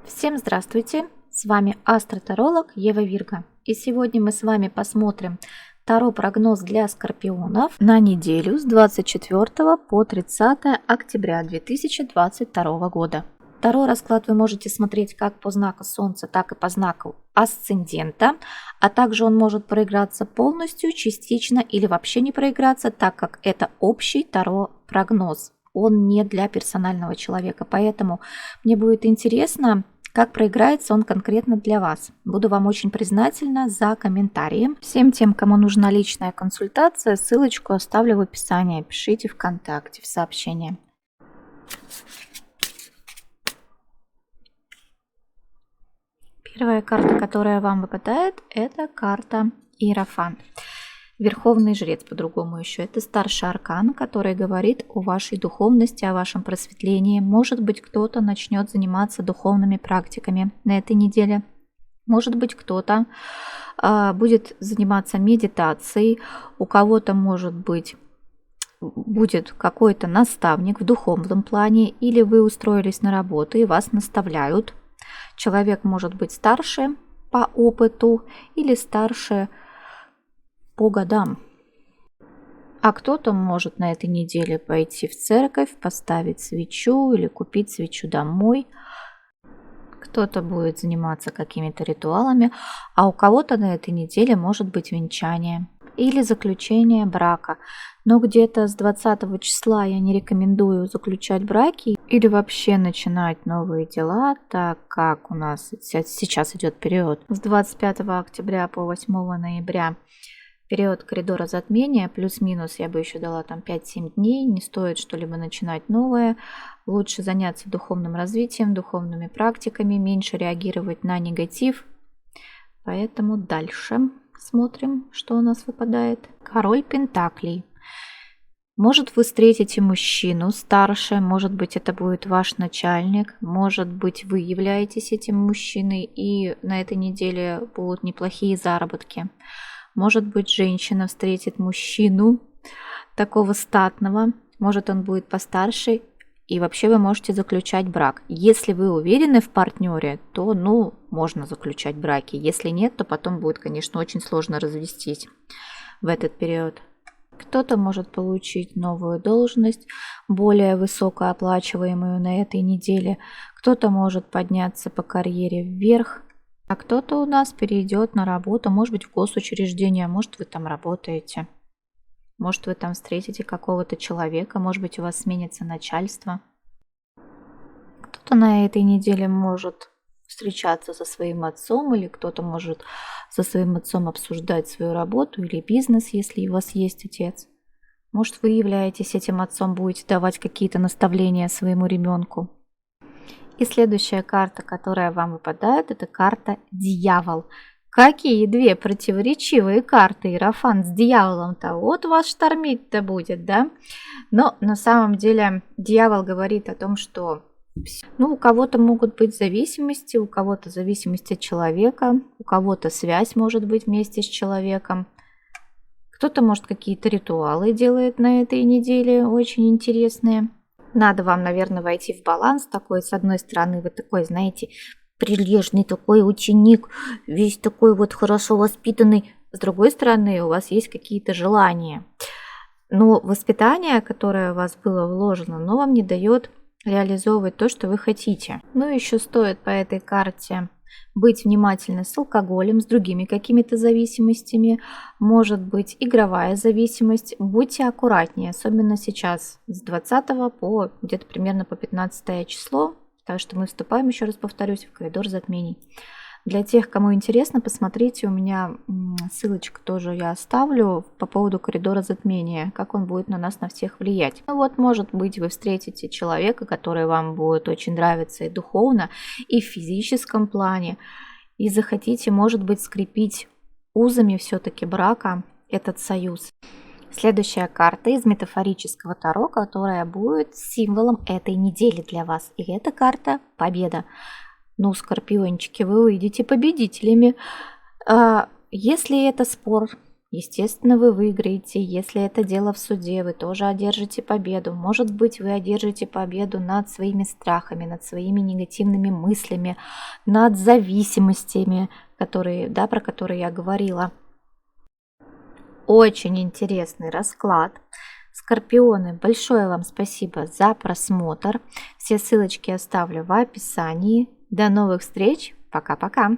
Всем здравствуйте! С вами астротаролог Ева Вирга. И сегодня мы с вами посмотрим таро-прогноз для скорпионов на неделю с 24 по 30 октября 2022 года. Таро-расклад вы можете смотреть как по знаку Солнца, так и по знаку асцендента, а также он может проиграться полностью, частично или вообще не проиграться, так как это общий таро-прогноз. Он не для персонального человека, поэтому мне будет интересно, как проиграется он конкретно для вас. Буду вам очень признательна за комментарии. Всем тем, кому нужна личная консультация, ссылочку оставлю в описании. Пишите ВКонтакте в сообщение. Первая карта, которая вам выпадает, это карта Иерофант. Верховный жрец, по-другому еще. Это старший аркан, который говорит о вашей духовности, о вашем просветлении. Может быть, кто-то начнет заниматься духовными практиками на этой неделе. Может быть, кто-то будет заниматься медитацией. У кого-то, может быть, будет какой-то наставник в духовном плане. Или вы устроились на работу и вас наставляют. Человек может быть старше по опыту или старше по годам. А кто-то может на этой неделе пойти в церковь, поставить свечу или купить свечу домой. Кто-то будет заниматься какими-то ритуалами, а у кого-то на этой неделе может быть венчание или заключение брака. Но где-то с 20 числа я не рекомендую заключать браки или вообще начинать новые дела, так как у нас сейчас идет период с 25 октября по 8 ноября. Период коридора затмения, плюс-минус, я бы еще дала там 5-7 дней, не стоит что-либо начинать новое, лучше заняться духовным развитием, духовными практиками, меньше реагировать на негатив. Поэтому дальше смотрим, что у нас выпадает. Король Пентаклей. Может, вы встретите мужчину старше, может быть, это будет ваш начальник, может быть, вы являетесь этим мужчиной, и на этой неделе будут неплохие заработки. Может быть, женщина встретит мужчину такого статного, может, он будет постарше, и вообще вы можете заключать брак. Если вы уверены в партнере, то, можно заключать браки. Если нет, то потом будет, конечно, очень сложно развестись в этот период. Кто-то может получить новую должность, более высокооплачиваемую на этой неделе. Кто-то может подняться по карьере вверх. А кто-то у нас перейдет на работу, может быть, в госучреждение, может, вы там работаете. Может, вы там встретите какого-то человека, может быть, у вас сменится начальство. Кто-то на этой неделе может встречаться со своим отцом, или кто-то может со своим отцом обсуждать свою работу или бизнес, если у вас есть отец. Может, вы являетесь этим отцом, будете давать какие-то наставления своему ребенку. И следующая карта, которая вам выпадает, это карта Дьявол. Какие две противоречивые карты, Иерофант с Дьяволом-то. Вот вас штормить-то будет, да? Но на самом деле Дьявол говорит о том, что у кого-то могут быть зависимости, у кого-то зависимость от человека, у кого-то связь может быть вместе с человеком. Кто-то, может, какие-то ритуалы делает на этой неделе, очень интересные. Надо вам, наверное, войти в баланс такой. С одной стороны, вы такой, знаете, прилежный такой ученик, весь такой вот хорошо воспитанный. С другой стороны, у вас есть какие-то желания. Но воспитание, которое у вас было вложено, оно вам не дает реализовывать то, что вы хотите. Еще стоит по этой карте быть внимательны с алкоголем, с другими какими-то зависимостями, может быть игровая зависимость. Будьте аккуратнее, особенно сейчас с 20 по где-то примерно по 15 число, так что мы вступаем, еще раз повторюсь, в коридор затмений. Для тех, кому интересно, посмотрите, у меня ссылочку тоже я оставлю по поводу коридора затмения, как он будет на нас на всех влиять. Может быть, вы встретите человека, который вам будет очень нравиться и духовно, и в физическом плане, и захотите, может быть, скрепить узами все-таки брака этот союз. Следующая карта из метафорического таро, которая будет символом этой недели для вас, и это карта Победа. Скорпиончики, вы выйдете победителями. Если это спор Естественно, вы выиграете. Если это дело в суде, вы тоже одержите победу. Может быть, вы одержите победу над своими страхами, над своими негативными мыслями, над зависимостями, которые, да, про которые я говорила. Очень интересный расклад. Скорпионы, большое вам спасибо за просмотр. Все ссылочки оставлю в описании. До новых встреч. Пока-пока.